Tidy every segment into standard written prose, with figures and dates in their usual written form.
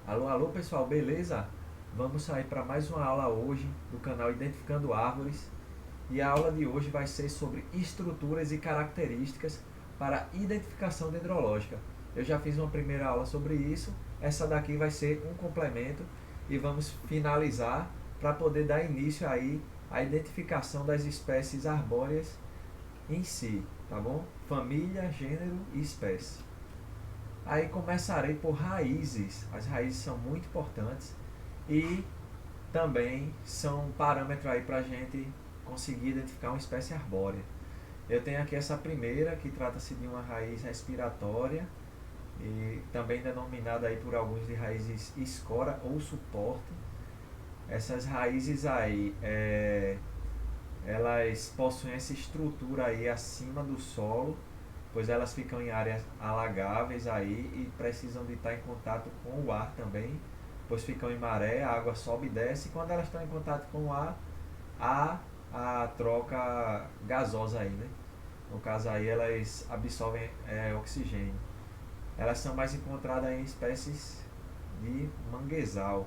Alô, alô pessoal, beleza? Vamos sair para mais uma aula hoje do canal Identificando Árvores e a aula de hoje vai ser sobre estruturas e características para identificação dendrológica. Eu já fiz uma primeira aula sobre isso, essa daqui vai ser um complemento e vamos finalizar para poder dar início aí à identificação das espécies arbóreas em si, tá bom? Família, gênero e espécie. Aí começarei por raízes. As raízes são muito importantes e também são um parâmetro aí para a gente conseguir identificar uma espécie arbórea. Eu tenho aqui essa primeira, que trata-se de uma raiz respiratória e também denominada aí por alguns de raízes escora ou suporte. Essas raízes aí, elas possuem essa estrutura aí acima do solo, pois elas ficam em áreas alagáveis aí e precisam de estar em contato com o ar também, pois ficam em maré, a água sobe e desce, e quando elas estão em contato com o ar, há a troca gasosa aí, né? No caso aí elas absorvem oxigênio. Elas são mais encontradas em espécies de manguezal.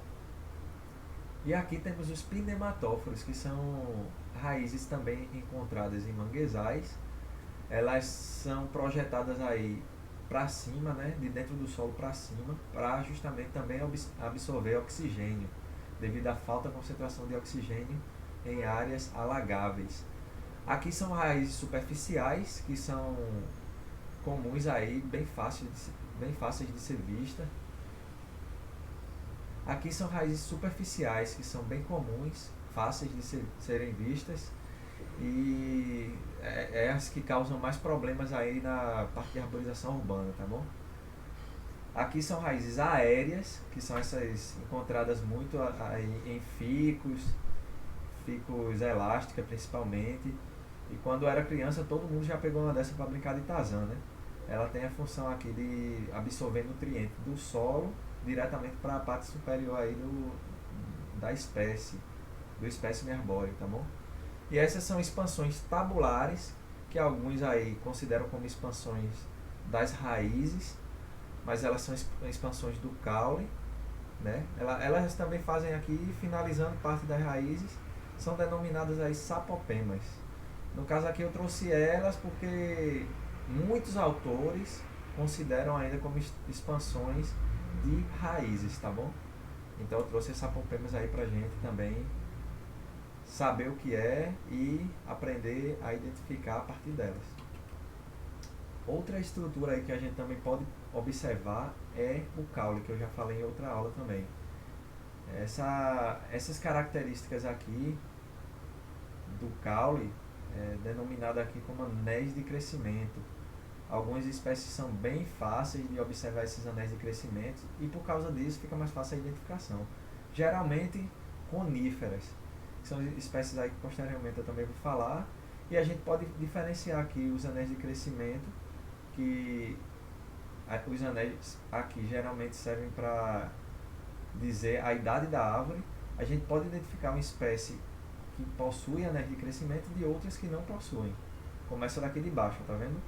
E aqui temos os pneumatóforos, que são raízes também encontradas em manguezais. Elas são projetadas aí para cima, né, de dentro do solo para cima, para justamente também absorver oxigênio, devido à falta de concentração de oxigênio em áreas alagáveis. Aqui são raízes superficiais, que são comuns aí, bem fáceis de ser vistas. Aqui são raízes superficiais, que são bem comuns, fáceis de serem vistas e é as que causam mais problemas aí na parte de arborização urbana, tá bom? Aqui são raízes aéreas, que são essas encontradas muito aí em ficus elástica principalmente. E quando eu era criança, todo mundo já pegou uma dessa para brincar de Tarzan, né? Ela tem a função aqui de absorver nutrientes do solo diretamente para a parte superior aí da espécie, do espécime arbóreo, tá bom? E essas são expansões tabulares, que alguns aí consideram como expansões das raízes, mas elas são expansões do caule, né? Elas também fazem aqui, finalizando parte das raízes, são denominadas aí sapopemas. No caso aqui eu trouxe elas porque muitos autores consideram ainda como expansões de raízes, tá bom? Então eu trouxe essas sapopemas aí pra gente também saber o que é e aprender a identificar a partir delas. Outra estrutura aí que a gente também pode observar é o caule, que eu já falei em outra aula também. Essas características aqui do caule, denominado aqui como anéis de crescimento. Algumas espécies são bem fáceis de observar esses anéis de crescimento e por causa disso fica mais fácil a identificação. Geralmente coníferas, que são espécies aí que posteriormente eu também vou falar, e a gente pode diferenciar aqui os anéis de crescimento, que os anéis aqui geralmente servem para dizer a idade da árvore. A gente pode identificar uma espécie que possui anéis de crescimento de outras que não possuem. Começa daqui de baixo, tá vendo?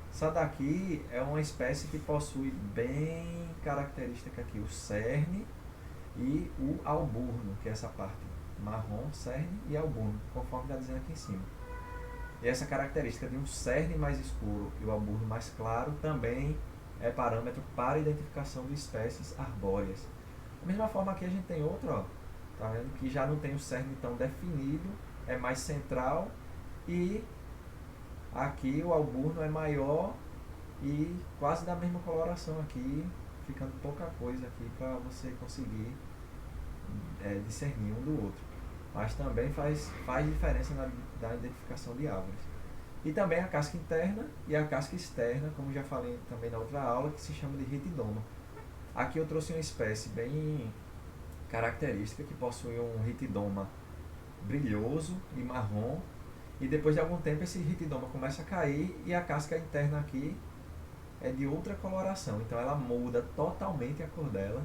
Essa daqui é uma espécie que possui bem característica aqui o cerne e o alburno, que é essa parte marrom, cerne e alburno, conforme está dizendo aqui em cima. E essa característica de um cerne mais escuro e o alburno mais claro também é parâmetro para identificação de espécies arbóreas. Da mesma forma aqui a gente tem outro, ó, tá vendo que já não tem o cerne tão definido, é mais central, e aqui o alburno é maior e quase da mesma coloração aqui, ficando pouca coisa aqui para você conseguir discernir um do outro. Mas também faz diferença da identificação de árvores. E também a casca interna e a casca externa, como já falei também na outra aula, que se chama de ritidoma. Aqui eu trouxe uma espécie bem característica que possui um ritidoma brilhoso e marrom, e depois de algum tempo esse ritidoma começa a cair e a casca interna aqui é de outra coloração, então ela muda totalmente a cor dela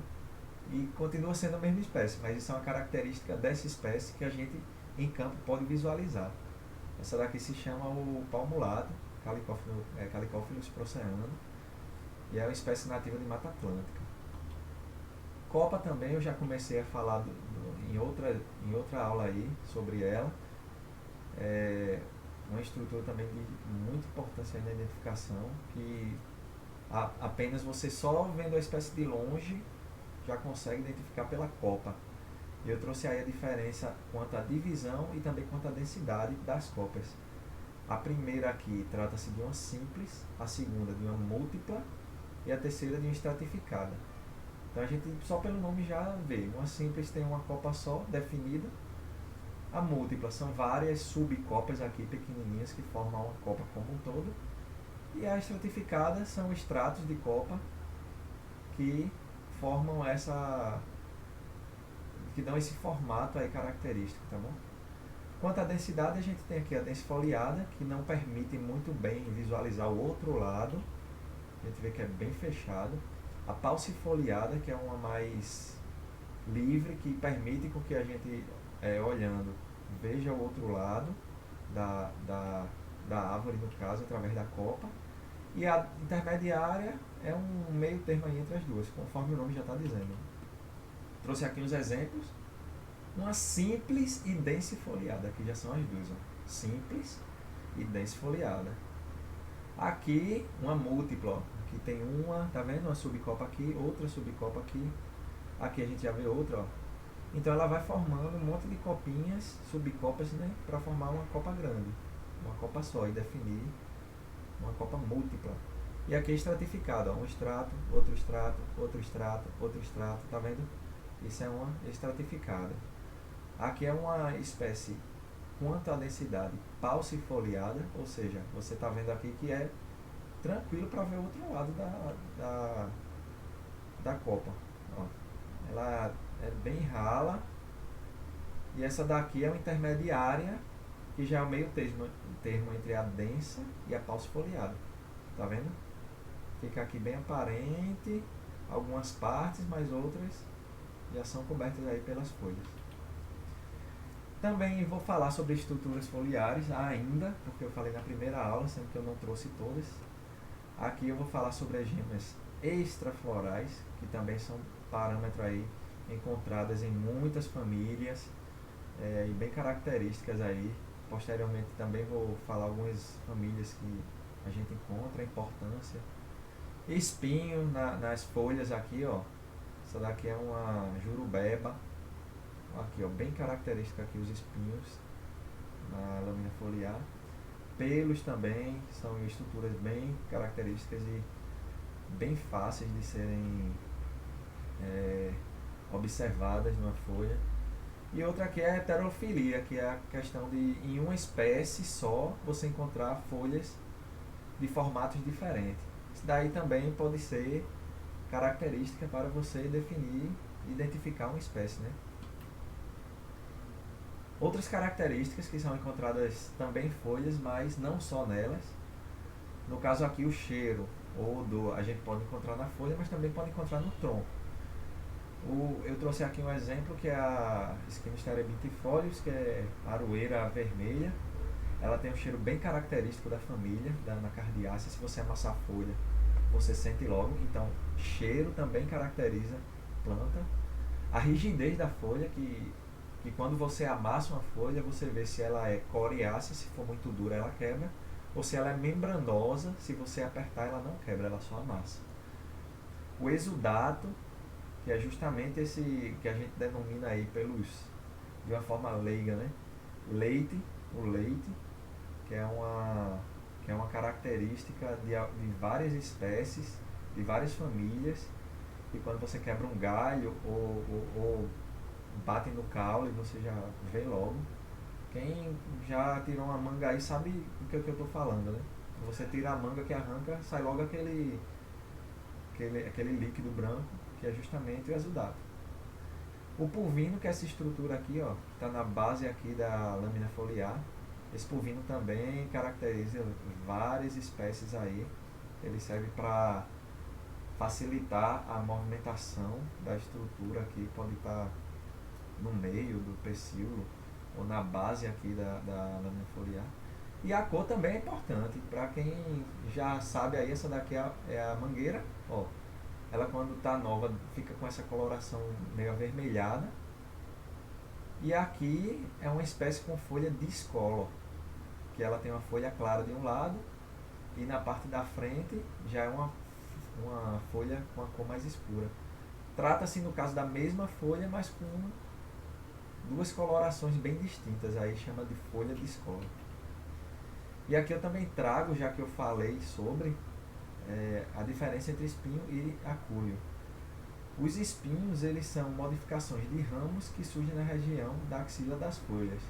e continua sendo a mesma espécie, mas isso é uma característica dessa espécie que a gente em campo pode visualizar. Essa daqui se chama o palmulado, Calicófilos proceano, e é uma espécie nativa de Mata Atlântica. Copa também eu já comecei a falar em outra aula aí sobre ela. É uma estrutura também de muita importância na identificação, que apenas você só vendo a espécie de longe já consegue identificar pela copa. Eu trouxe aí a diferença quanto à divisão e também quanto à densidade das copas. A primeira aqui trata-se de uma simples, a segunda de uma múltipla e a terceira de uma estratificada. Então a gente só pelo nome já vê. Uma simples tem uma copa só, definida. A múltipla são várias subcopas aqui pequenininhas que formam uma copa como um todo. E a estratificada são estratos de copa que formam que dão esse formato aí característico, tá bom? Quanto à densidade, a gente tem aqui a densifoliada, que não permite muito bem visualizar o outro lado. A gente vê que é bem fechado. A paucifoliada, que é uma mais livre, que permite com que a gente, olhando, veja o outro lado da árvore, no caso, através da copa. E a intermediária é um meio termo aí entre as duas, conforme o nome já está dizendo. Trouxe aqui uns exemplos. Uma simples e densifoliada, aqui já são as duas, ó. Simples e densifoliada. Aqui, uma múltipla, ó. Aqui tem uma, tá vendo? Uma subcopa aqui, outra subcopa aqui. Aqui a gente já vê outra, ó. Então ela vai formando um monte de copinhas, subcopas, né? Para formar uma copa grande. Uma copa só e definir uma copa múltipla. E aqui é estratificado, ó. Um extrato, outro extrato, outro extrato, outro extrato, tá vendo? Isso é uma estratificada. Aqui é uma espécie quanto à densidade paucifoliada, ou seja, você está vendo aqui que é tranquilo para ver o outro lado da copa. Ó, ela é bem rala. E essa daqui é uma intermediária, que já é o meio termo entre a densa e a paucifoliada. Tá vendo? Fica aqui bem aparente algumas partes, mas outras já são cobertas aí pelas folhas. Também vou falar sobre estruturas foliares ainda, porque eu falei na primeira aula, sendo que eu não trouxe todas. Aqui eu vou falar sobre as gemas extraflorais, que também são parâmetros aí encontradas em muitas famílias e bem características aí. Posteriormente também vou falar algumas famílias que a gente encontra, a importância. Espinho nas folhas aqui, ó. Essa daqui é uma jurubeba. Aqui, ó, bem característica aqui os espinhos na lâmina foliar. Pelos também são estruturas bem características e bem fáceis de serem observadas numa folha. E outra aqui é a heterofilia, que é a questão de em uma espécie só você encontrar folhas de formatos diferentes. Isso daí também pode ser característica para você definir e identificar uma espécie, né? Outras características que são encontradas também em folhas, mas não só nelas. No caso aqui o cheiro ou odor a gente pode encontrar na folha, mas também pode encontrar no tronco. Eu trouxe aqui um exemplo que é a Scinosterium bitifolia, que é a aroeira vermelha. Ela tem um cheiro bem característico da família, da Anacardiácea. Se você amassar a folha, você sente logo. Então, cheiro também caracteriza a planta. A rigidez da folha, que quando você amassa uma folha, você vê se ela é coriácea, se for muito dura ela quebra, ou se ela é membranosa, se você apertar ela não quebra, ela só amassa. O exudato, que é justamente esse que a gente denomina aí de uma forma leiga, né? O leite, que é uma característica de várias espécies, de várias famílias, e quando você quebra um galho ou bate no caule, você já vê logo. Quem já tirou uma manga aí sabe o que eu estou falando, né? Você tira a manga que arranca, sai logo aquele líquido branco, que é justamente o exudato. O pulvino, que é essa estrutura aqui, ó, está na base aqui da lâmina foliar. Esse pulvino também caracteriza várias espécies aí. Ele serve para facilitar a movimentação da estrutura aqui, pode estar no meio do pecíolo ou na base aqui da lâmina foliar. E a cor também é importante, para quem já sabe aí, essa daqui é a mangueira, ó. ela quando está nova fica com essa coloração meio avermelhada. E aqui é uma espécie com folha discolor, que ela tem uma folha clara de um lado e na parte da frente já é uma folha com a cor mais escura. Trata-se no caso da mesma folha, mas com duas colorações bem distintas, aí chama de folha discolor. E aqui eu também trago, já que eu falei sobre a diferença entre espinho e acúleo. Os espinhos, eles são modificações de ramos que surgem na região da axila das folhas.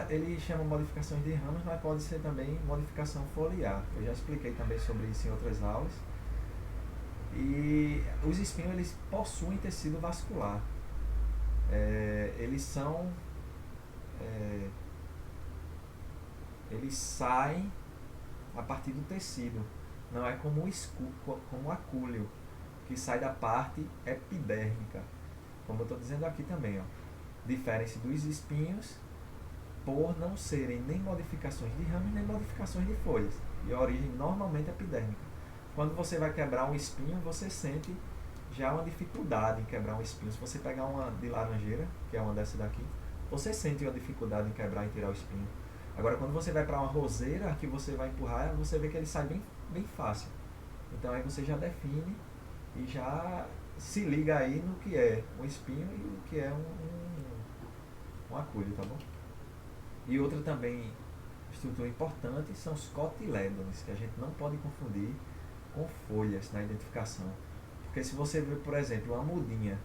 Ele chama modificações de ramos, mas pode ser também modificação foliar. Eu já expliquei também sobre isso em outras aulas. E os espinhos, eles possuem tecido vascular. Eles saem a partir do tecido. Não é como o acúleo, que sai da parte epidérmica. Como eu estou dizendo aqui também, ó. Diferem-se dos espinhos por não serem nem modificações de ramos, nem modificações de folhas. E a origem normalmente é epidérmica. Quando você vai quebrar um espinho, você sente já uma dificuldade em quebrar um espinho. Se você pegar uma de laranjeira, que é uma dessa daqui, você sente uma dificuldade em quebrar e tirar o espinho. Agora, quando você vai para uma roseira, que você vai empurrar, você vê que ele sai bem fácil. Então aí você já define e já se liga aí no que é um espinho e o que é um acúleo, tá bom? E outra também estrutura importante são os cotilédones, que a gente não pode confundir com folhas na identificação. Porque se você ver, por exemplo, uma mudinha,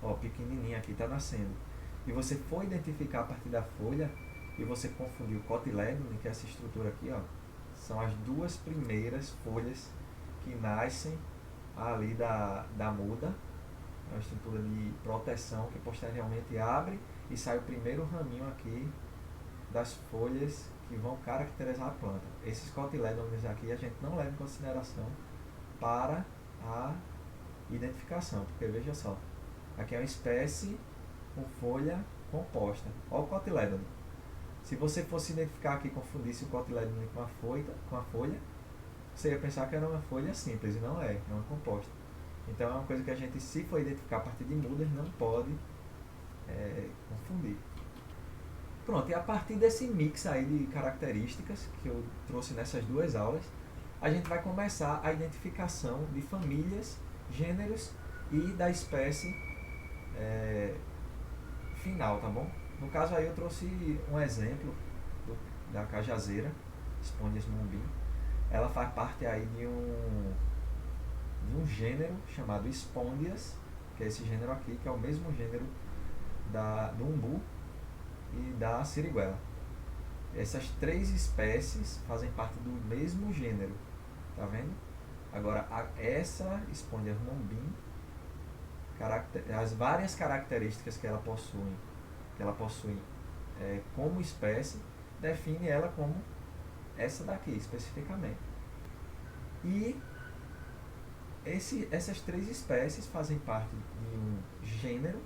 ó, pequenininha aqui, está nascendo, e você for identificar a partir da folha, e você confundir o cotilédone, que é essa estrutura aqui, ó, são as duas primeiras folhas que nascem ali da muda. É uma estrutura de proteção que posteriormente abre e sai o primeiro raminho aqui das folhas que vão caracterizar a planta. Esses cotilédones aqui a gente não leva em consideração para a identificação, porque veja só, aqui é uma espécie com folha composta. Olha o cotilédone. Se você fosse identificar aqui e confundisse o cotilédone com a folha, você ia pensar que era uma folha simples, e não é uma composta. Então é uma coisa que a gente, se for identificar a partir de mudas, não pode confundir. Pronto, e a partir desse mix aí de características que eu trouxe nessas duas aulas, a gente vai começar a identificação de famílias, gêneros e da espécie final, tá bom? No caso aí eu trouxe um exemplo da cajazeira, Spondias mumbim. Ela faz parte aí de um gênero chamado Spondias, que é esse gênero aqui, que é o mesmo gênero do umbu e da siriguela. Essas três espécies fazem parte do mesmo gênero, tá vendo? Agora, essa Spondias mumbim, as várias características que ela possui como espécie, define ela como essa daqui, especificamente. E essas três espécies fazem parte de um gênero,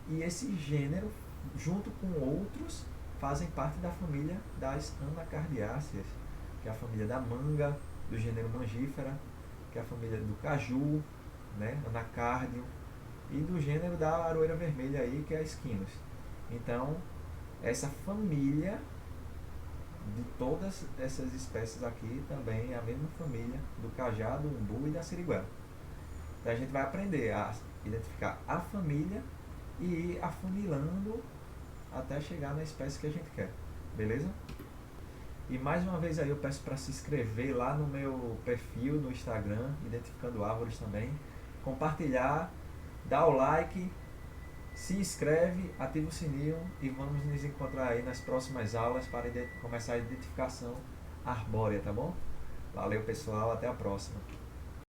e esse gênero, junto com outros, fazem parte da família das anacardiáceas, que é a família da manga, do gênero Mangifera, que é a família do caju, né, anacárdio, e do gênero da aroeira vermelha aí, que é a Esquinus. Então, essa família de todas essas espécies aqui também é a mesma família do cajá, do umbu e da siriguela. Então a gente vai aprender a identificar a família e ir afunilando até chegar na espécie que a gente quer, beleza? E mais uma vez aí eu peço para se inscrever lá no meu perfil no Instagram, Identificando Árvores também, compartilhar, dar o like, se inscreve, ativa o sininho e vamos nos encontrar aí nas próximas aulas para começar a identificação arbórea, tá bom? Valeu pessoal, até a próxima.